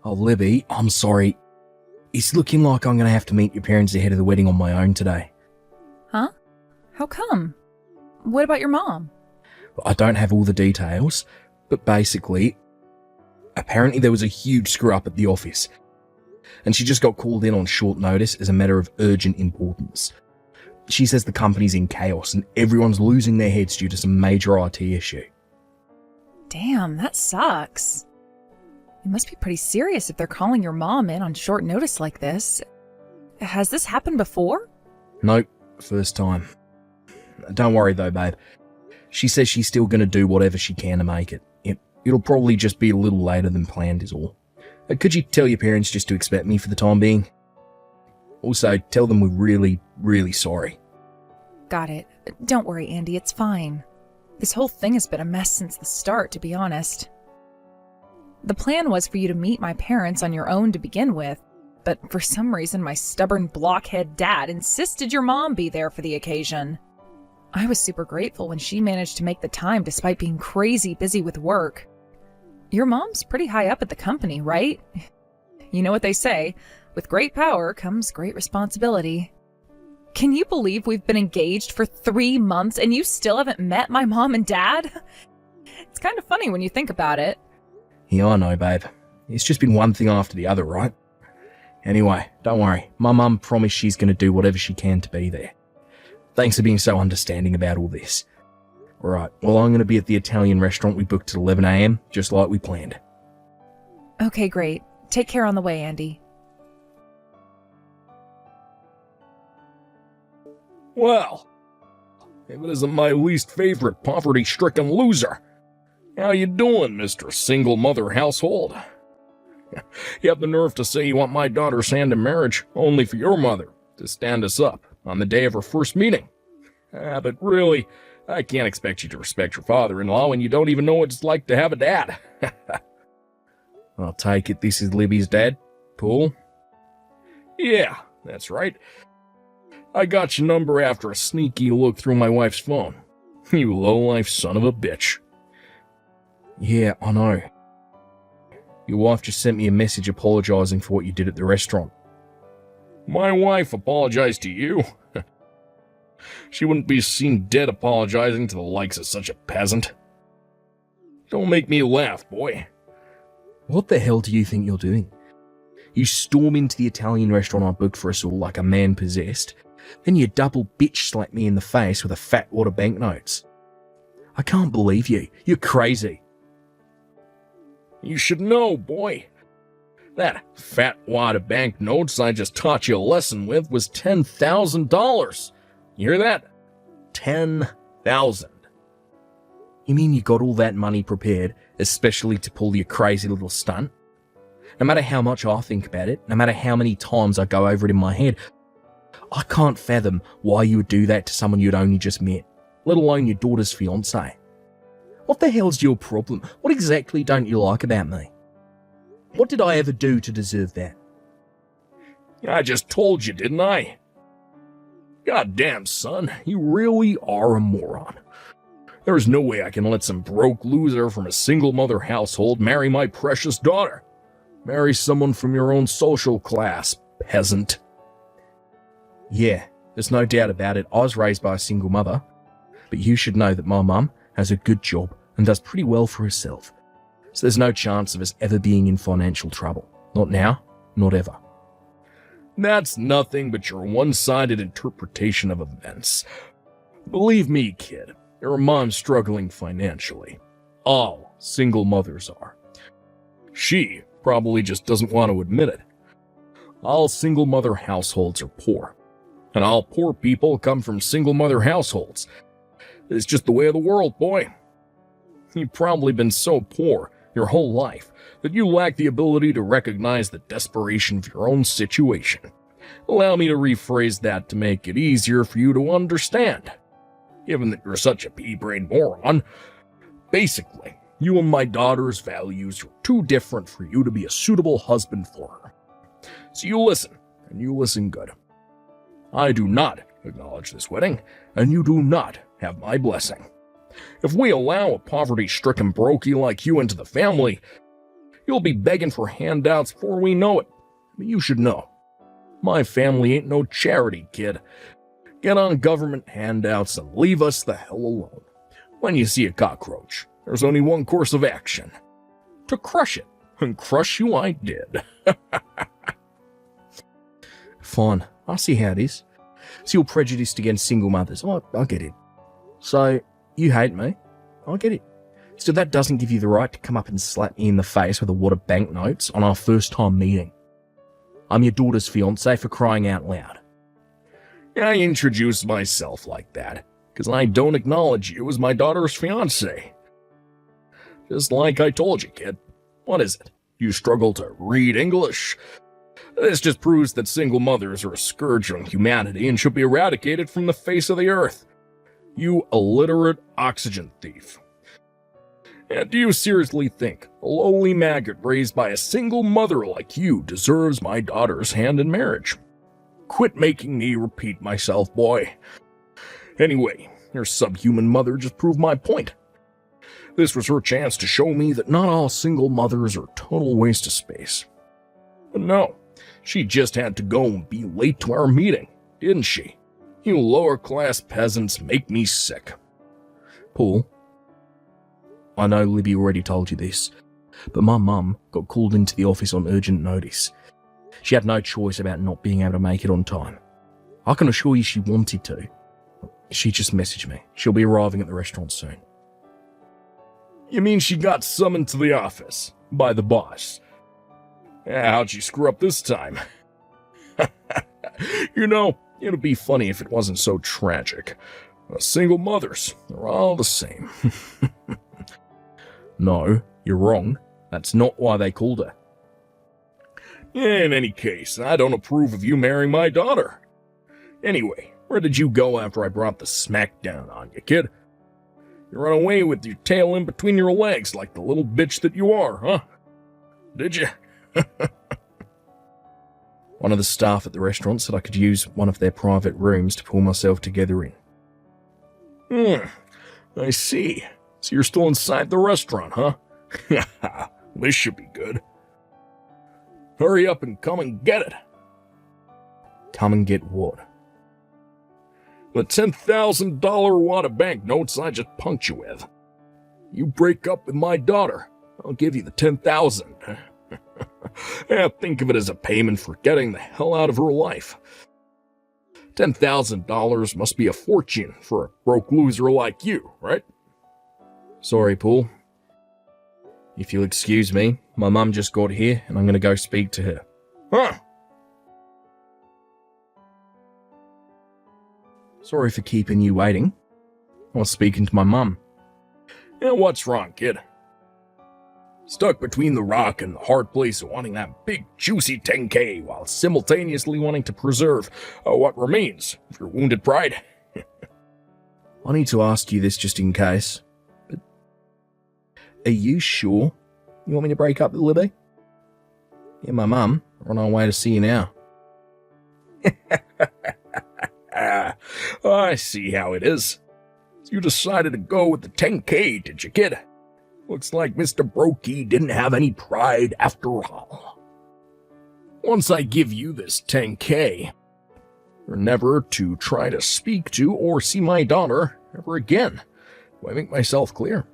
Oh, Libby, I'm sorry. It's looking like I'm going to have to meet your parents ahead of the wedding on my own today. Huh? How come? What about your mom? I don't have all the details, but basically, apparently there was a huge screw-up at the office, and she just got called in on short notice as a matter of urgent importance. She says the company's in chaos and everyone's losing their heads due to some major IT issue. Damn, that sucks. It must be pretty serious if they're calling your mom in on short notice like this. Has this happened before? Nope, first time. Don't worry though, babe. She says she's still going to do whatever she can to make it. It'll probably just be a little later than planned is all. Could you tell your parents just to expect me for the time being? Also, tell them we're really, really sorry. Got it. Don't worry, Andy, it's fine. This whole thing has been a mess since the start, to be honest. The plan was for you to meet my parents on your own to begin with, but for some reason my stubborn blockhead dad insisted your mom be there for the occasion. I was super grateful when she managed to make the time despite being crazy busy with work. Your mom's pretty high up at the company, right? You know what they say, with great power comes great responsibility. Can you believe we've been engaged for 3 months and you still haven't met my mom and dad? It's kind of funny when you think about it. Yeah, I know, babe. It's just been one thing after the other, right? Anyway, don't worry. My mum promised she's going to do whatever she can to be there. Thanks for being so understanding about all this. Alright, well, I'm going to be at the Italian restaurant we booked at 11 a.m, just like we planned. Okay, great. Take care on the way, Andy. Well, if it isn't my least favorite poverty-stricken loser. How you doing, Mr. Single Mother Household? You have the nerve to say you want my daughter's hand in marriage only for your mother to stand us up on the day of her first meeting. But really, I can't expect you to respect your father-in-law when you don't even know what it's like to have a dad. I'll take it this is Libby's dad, Paul? Yeah, that's right. I got your number after a sneaky look through my wife's phone. You low-life son of a bitch. Yeah, I know. Your wife just sent me a message apologizing for what you did at the restaurant. My wife apologized to you? She wouldn't be seen dead apologizing to the likes of such a peasant. Don't make me laugh, boy. What the hell do you think you're doing? You storm into the Italian restaurant I booked for us all like a man possessed, then you double bitch slap me in the face with a fat wad of banknotes. I can't believe you. You're crazy. You should know, boy. That fat wad of banknotes I just taught you a lesson with was $10,000. You hear that? 10,000. You mean you got all that money prepared, especially to pull your crazy little stunt? No matter how much I think about it, no matter how many times I go over it in my head, I can't fathom why you would do that to someone you'd only just met, let alone your daughter's fiancé. What the hell's your problem? What exactly don't you like about me? What did I ever do to deserve that? I just told you, didn't I? Goddamn, son, you really are a moron. There's no way I can let some broke loser from a single mother household marry my precious daughter. Marry someone from your own social class, peasant. Yeah, there's no doubt about it. I was raised by a single mother. But you should know that my mum has a good job and does pretty well for herself. So there's no chance of us ever being in financial trouble. Not now, not ever. That's nothing but your one-sided interpretation of events. Believe me, kid, your mom's struggling financially. All single mothers are. She probably just doesn't want to admit it. All single mother households are poor. And all poor people come from single mother households. It's just the way of the world, boy. You've probably been so poor your whole life that you lack the ability to recognize the desperation of your own situation. Allow me to rephrase that to make it easier for you to understand. Given that you're such a pea-brained moron, basically, you and my daughter's values are too different for you to be a suitable husband for her. So you listen, and you listen good. I do not acknowledge this wedding, and you do not have my blessing. If we allow a poverty-stricken brokey like you into the family, You'll be begging for handouts before we know it. But you should know, my family ain't no charity, kid. Get on government handouts and leave us the hell alone. When you see a cockroach, there's only one course of action. To crush it. And crush you I did. Fine, I see how it is. So you're prejudiced against single mothers. I get it. So, you hate me. I get it. Still, that doesn't give you the right to come up and slap me in the face with a wad of banknotes on our first time meeting. I'm your daughter's fiancé, for crying out loud. I introduced myself like that because I don't acknowledge you as my daughter's fiancé. Just like I told you, kid. What is it? You struggle to read English? This just proves that single mothers are a scourge on humanity and should be eradicated from the face of the earth. You illiterate oxygen thief. And do you seriously think a lowly maggot raised by a single mother like you deserves my daughter's hand in marriage? Quit making me repeat myself, boy. Anyway, your subhuman mother just proved my point. This was her chance to show me that not all single mothers are total waste of space. But no, she just had to go and be late to our meeting, didn't she? You lower-class peasants make me sick. Paul, I know Libby already told you this, but my mum got called into the office on urgent notice. She had no choice about not being able to make it on time. I can assure you she wanted to. She just messaged me. She'll be arriving at the restaurant soon. You mean she got summoned to the office by the boss? How'd she screw up this time? You know, it'd be funny if it wasn't so tragic. Single mothers are all the same. No, you're wrong. That's not why they called her. In any case, I don't approve of you marrying my daughter. Anyway, where did you go after I brought the smackdown on you, kid? You run away with your tail in between your legs like the little bitch that you are, huh? Did you? One of the staff at the restaurant said I could use one of their private rooms to pull myself together in. I see. So you're still inside the restaurant, huh? This should be good. Hurry up and come and get it. Come and get what? The $10,000 wad of banknotes I just punked you with. You break up with my daughter, I'll give you the $10,000. Yeah, think of it as a payment for getting the hell out of her life. $10,000 must be a fortune for a broke loser like you, right? Sorry, Paul. If you'll excuse me, my mum just got here and I'm going to go speak to her. Huh? Sorry for keeping you waiting. I was speaking to my mum. Yeah, what's wrong, kid? Stuck between the rock and the hard place of wanting that big, juicy 10K while simultaneously wanting to preserve what remains of your wounded pride. I need to ask you this just in case, but are you sure you want me to break up with Libby? Yeah, my mum, we're on our way to see you now. I see how it is. You decided to go with the 10K, did you, kid? Looks like Mr. Brokey didn't have any pride after all. Once I give you this 10K, you're never to try to speak to or see my daughter ever again. Do I make myself clear?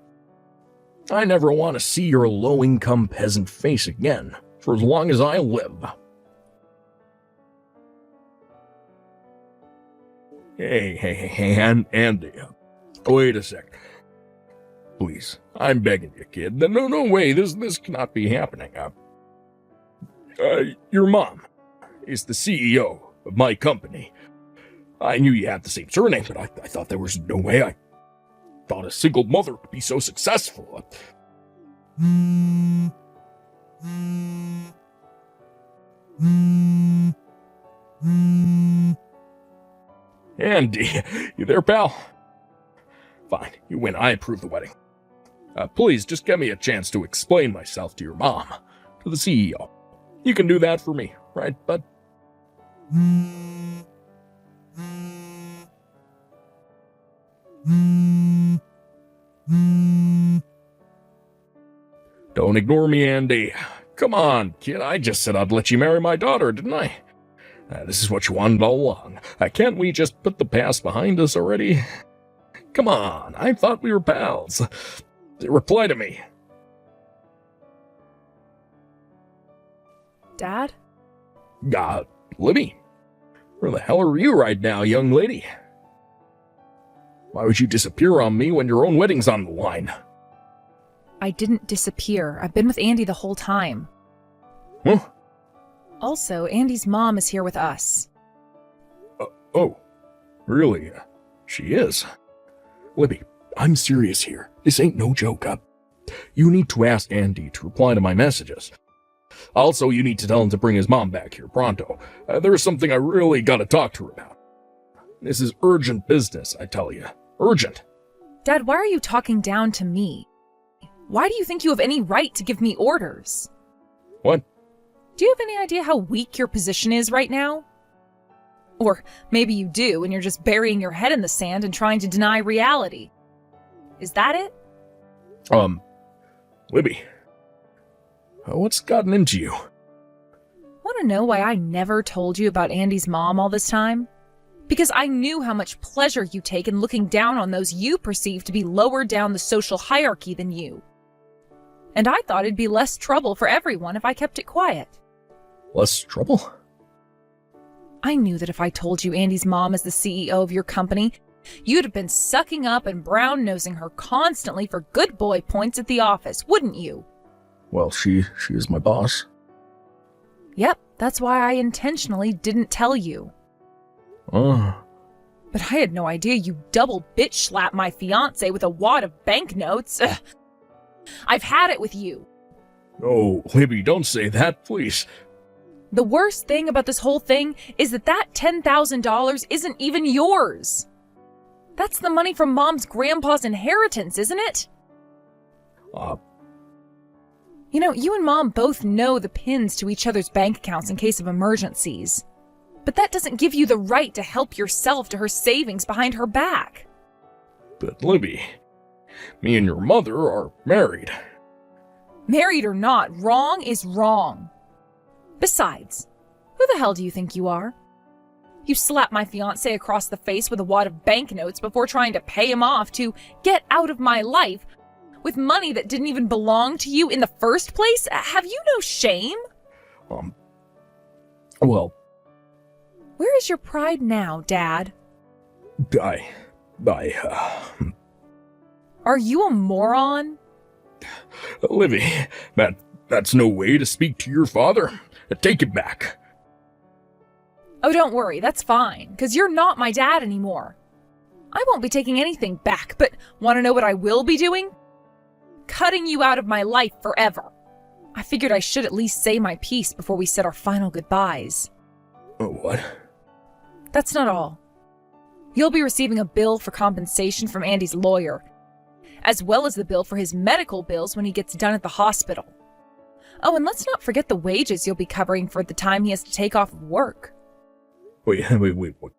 I never want to see your low-income peasant face again for as long as I live. Hey, Andy. Wait a sec. Please, I'm begging you, kid. No way, this cannot be happening. Your mom is the CEO of my company. I knew you had the same surname, but I thought there was no way I thought a single mother could be so successful. Andy, you there, pal? Fine, you win. I approve the wedding. Please, just give me a chance to explain myself to your mom, to the CEO. You can do that for me, right, bud? Don't ignore me, Andy. Come on, kid, I just said I'd let you marry my daughter, didn't I? This is what you wanted all along. Can't we just put the past behind us already? Come on, I thought we were pals. Reply to me. Dad? Libby, where the hell are you right now, young lady? Why would you disappear on me when your own wedding's on the line? I didn't disappear. I've been with Andy the whole time. Huh? Also, Andy's mom is here with us. Oh, really? She is? Libby, I'm serious here. This ain't no joke. You need to ask Andy to reply to my messages. Also, you need to tell him to bring his mom back here pronto. There is something I really gotta talk to her about. This is urgent business, I tell you. Urgent. Dad, why are you talking down to me? Why do you think you have any right to give me orders? What? Do you have any idea how weak your position is right now? Or maybe you do, and you're just burying your head in the sand and trying to deny reality. Is that it? Libby. What's gotten into you? Want to know why I never told you about Andy's mom all this time? Because I knew how much pleasure you take in looking down on those you perceive to be lower down the social hierarchy than you. And I thought it'd be less trouble for everyone if I kept it quiet. Less trouble? I knew that if I told you Andy's mom is the CEO of your company, you'd have been sucking up and brown-nosing her constantly for good boy points at the office, wouldn't you? Well, she is my boss. Yep, that's why I intentionally didn't tell you. Oh. But I had no idea you double bitch slapped my fiancé with a wad of banknotes. Ugh. I've had it with you. Oh, Libby, don't say that, please. The worst thing about this whole thing is that $10,000 isn't even yours. That's the money from Mom's grandpa's inheritance, isn't it? You know, you and Mom both know the pins to each other's bank accounts in case of emergencies. But that doesn't give you the right to help yourself to her savings behind her back. But Libby, me and your mother are married. Married or not, wrong is wrong. Besides, who the hell do you think you are? You slapped my fiancé across the face with a wad of banknotes before trying to pay him off to get out of my life with money that didn't even belong to you in the first place? Have you no shame? Well... Where is your pride now, Dad? Are you a moron? Livy, that's no way to speak to your father. Take it back. Oh, don't worry, that's fine, because you're not my dad anymore. I won't be taking anything back, but want to know what I will be doing? Cutting you out of my life forever. I figured I should at least say my piece before we said our final goodbyes. What? That's not all. You'll be receiving a bill for compensation from Andy's lawyer, as well as the bill for his medical bills when he gets done at the hospital. Oh, and let's not forget the wages you'll be covering for the time he has to take off of work. Wait, what?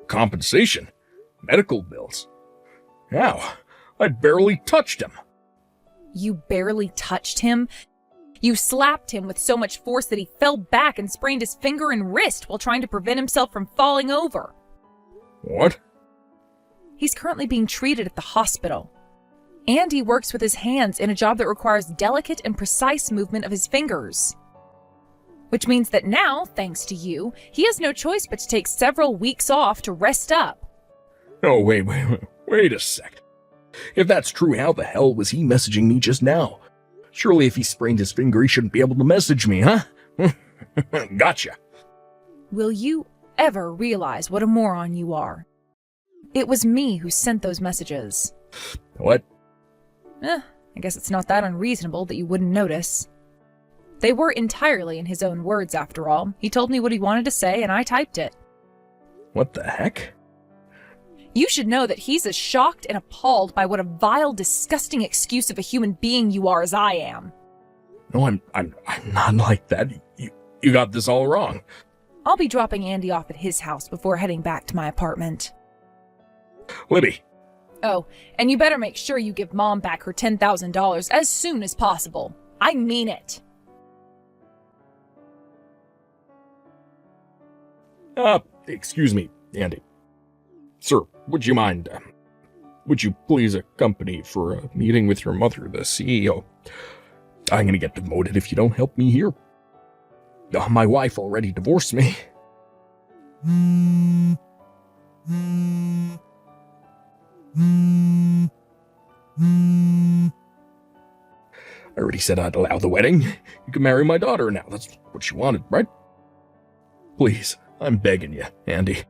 Compensation? Medical bills? How? I barely touched him. You barely touched him? You slapped him with so much force that he fell back and sprained his finger and wrist while trying to prevent himself from falling over. What? He's currently being treated at the hospital. Andy works with his hands in a job that requires delicate and precise movement of his fingers. Which means that now, thanks to you, he has no choice but to take several weeks off to rest up. Oh, wait a sec. If that's true, how the hell was he messaging me just now? Surely if he sprained his finger, he shouldn't be able to message me, huh? Gotcha. Will you ever realize what a moron you are? It was me who sent those messages. What? I guess it's not that unreasonable that you wouldn't notice. They were entirely in his own words, after all. He told me what he wanted to say, and I typed it. What the heck? You should know that he's as shocked and appalled by what a vile, disgusting excuse of a human being you are as I am. No, I'm not like that. You got this all wrong. I'll be dropping Andy off at his house before heading back to my apartment. Libby. Oh, and you better make sure you give Mom back her $10,000 as soon as possible. I mean it. Excuse me, Andy. Sir, would you mind, would you please accompany for a meeting with your mother, the CEO? I'm gonna get demoted if you don't help me here. My wife already divorced me. I already said I'd allow the wedding. You can marry my daughter now. That's what you wanted, right? Please, I'm begging you, Andy.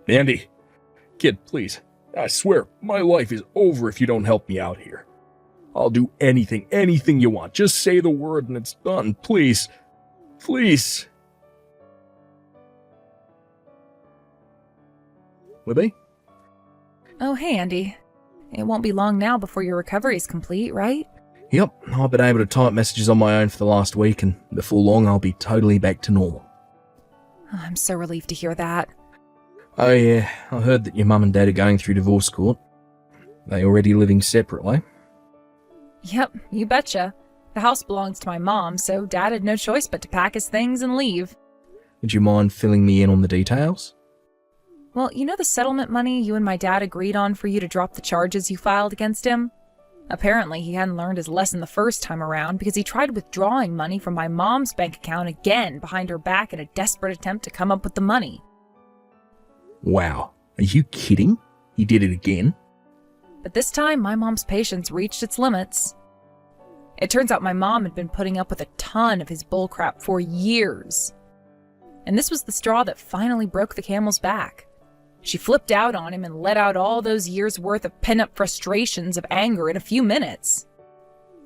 Andy, kid, please. I swear, my life is over if you don't help me out here. I'll do anything you want. Just say the word and it's done. Please. Please. Libby? Oh, hey, Andy. It won't be long now before your recovery's complete, right? Yep, I've been able to type messages on my own for the last week, and before long I'll be totally back to normal. Oh, I'm so relieved to hear that. Oh yeah, I heard that your mum and dad are going through divorce court. They already living separately? Yep, you betcha. The house belongs to my mom, so Dad had no choice but to pack his things and leave. Would you mind filling me in on the details? Well, you know the settlement money you and my dad agreed on for you to drop the charges you filed against him? Apparently, he hadn't learned his lesson the first time around because he tried withdrawing money from my mom's bank account again behind her back in a desperate attempt to come up with the money. Wow, are you kidding? He did it again? But this time, my mom's patience reached its limits. It turns out my mom had been putting up with a ton of his bullcrap for years. And this was the straw that finally broke the camel's back. She flipped out on him and let out all those years' worth of pent-up frustrations of anger in a few minutes.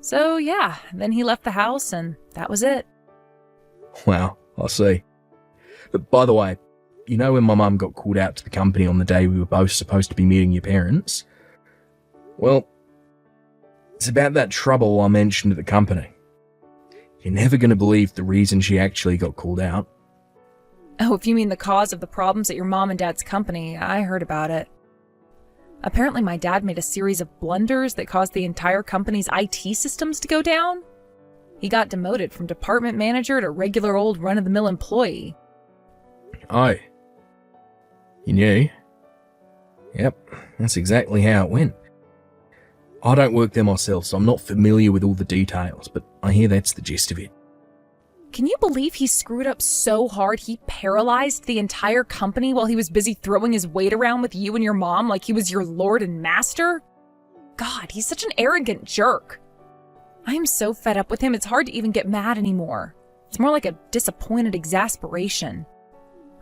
So yeah, then he left the house and that was it. Wow, I see. But by the way, you know when my mum got called out to the company on the day we were both supposed to be meeting your parents? Well, it's about that trouble I mentioned at the company. You're never going to believe the reason she actually got called out. Oh, if you mean the cause of the problems at your mom and dad's company, I heard about it. Apparently my dad made a series of blunders that caused the entire company's IT systems to go down. He got demoted from department manager to regular old run-of-the-mill employee. Oh. You knew? Yep, that's exactly how it went. I don't work there myself, so I'm not familiar with all the details, but I hear that's the gist of it. Can you believe he screwed up so hard he paralyzed the entire company while he was busy throwing his weight around with you and your mom like he was your lord and master? God, he's such an arrogant jerk. I am so fed up with him, it's hard to even get mad anymore. It's more like a disappointed exasperation.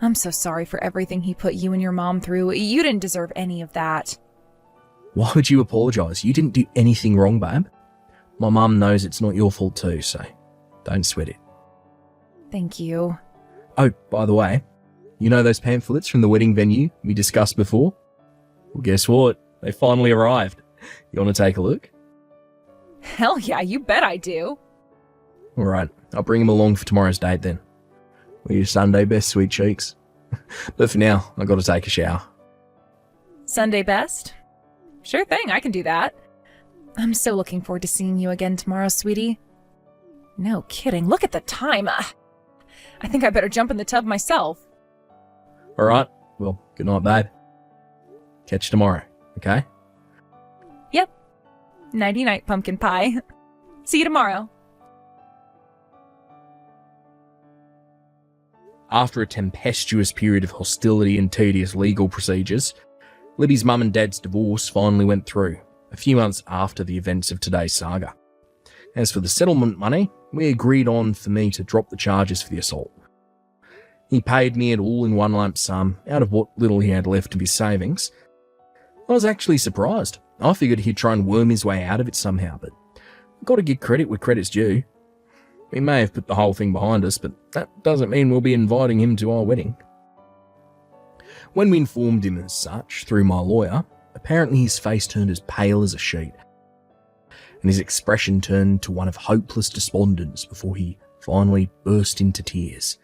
I'm so sorry for everything he put you and your mom through. You didn't deserve any of that. Why would you apologise? You didn't do anything wrong, babe. My mum knows it's not your fault too, so don't sweat it. Thank you. Oh, by the way, you know those pamphlets from the wedding venue we discussed before? Well, guess what? They finally arrived. You want to take a look? Hell yeah, you bet I do. Alright, I'll bring them along for tomorrow's date then. We're your Sunday best, sweet cheeks. But for now, I've got to take a shower. Sunday best? Sure thing, I can do that. I'm so looking forward to seeing you again tomorrow, sweetie. No kidding, look at the time. I think I better jump in the tub myself. Alright, well, good night, babe. Catch you tomorrow, okay? Yep. Nighty-night, pumpkin pie. See you tomorrow. After a tempestuous period of hostility and tedious legal procedures, Libby's mum and dad's divorce finally went through, a few months after the events of today's saga. As for the settlement money, we agreed on for me to drop the charges for the assault. He paid me it all in one lump sum out of what little he had left of his savings. I was actually surprised. I figured he'd try and worm his way out of it somehow, but I've got to give credit where credit's due. We may have put the whole thing behind us, but that doesn't mean we'll be inviting him to our wedding. When we informed him as such, through my lawyer, apparently his face turned as pale as a sheet, and his expression turned to one of hopeless despondence before he finally burst into tears.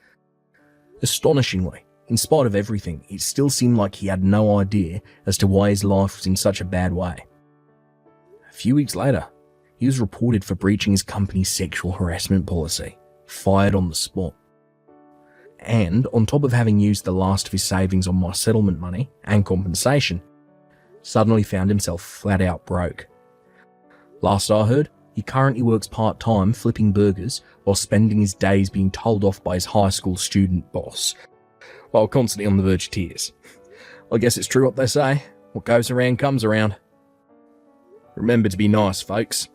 Astonishingly, In spite of everything, it still seemed like he had no idea as to why his life was in such a bad way. A few weeks later, he was reported for breaching his company's sexual harassment policy, fired on the spot. And on top of having used the last of his savings on my settlement money and compensation, suddenly found himself flat out broke. Last I heard, he currently works part-time flipping burgers while spending his days being told off by his high school student boss, while constantly on the verge of tears. I guess it's true what they say, what goes around comes around. Remember to be nice, folks.